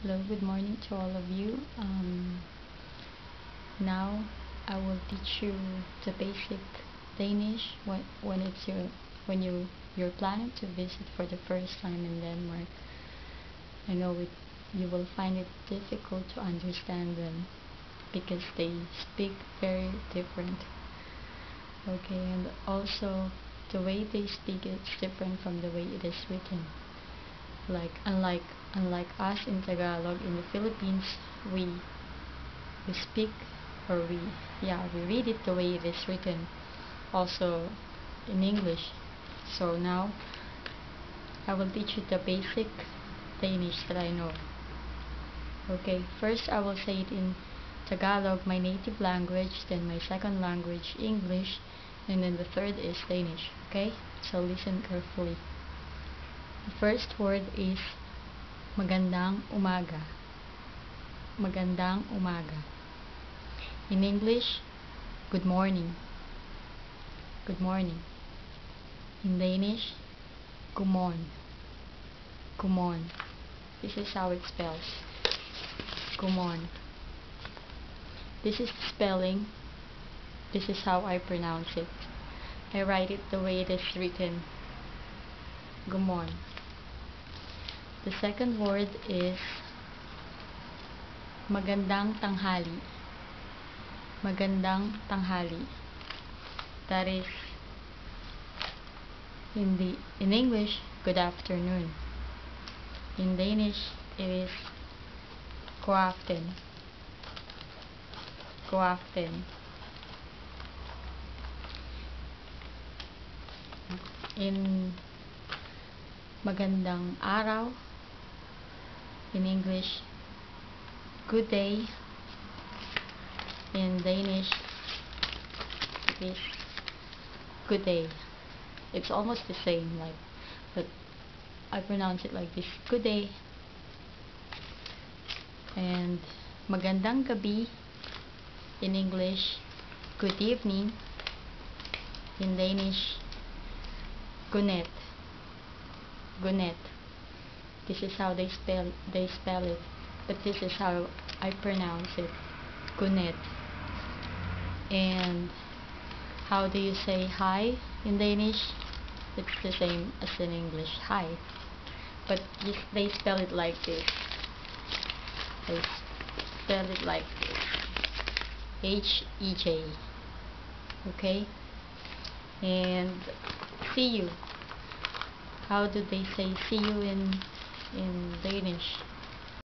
Hello, good morning to all of you. Now I will teach you the basic Danish when you're planning to visit for the first time in Denmark. I know you will find it difficult to understand them because they speak very different. Okay, and also the way they speak is different from the way it is written. Unlike us in Tagalog in the Philippines, we speak or we read it the way it is written, also in English. So now I will teach you the basic Danish that I know. Okay, first I will say it in Tagalog, my native language, then my second language, English, and then the third is Danish. Okay, so listen carefully. The first word is magandang umaga. Magandang umaga. In English, good morning. Good morning. In Danish, godmorgen. Godmorgen. This is how it spells. Godmorgen. This is the spelling. This is how I pronounce it. I write it the way it is written. Godmorgen. The second word is magandang tanghali. Magandang tanghali. That is in English, good afternoon. In Danish, it is god aften. God aften. In magandang araw, in English, good day. In Danish, it is good day. It's almost the same, but I pronounce it like this, good day. And magandang gabi, in English, good evening. In Danish, godnat. Godnat. This is how they spell it, but this is how I pronounce it, godnat. And how do you say hi in Danish? It's the same as in English, hi, but they spell it like this. They spell it like this, H-E-J. Okay. And see you. How do they say see you in Danish?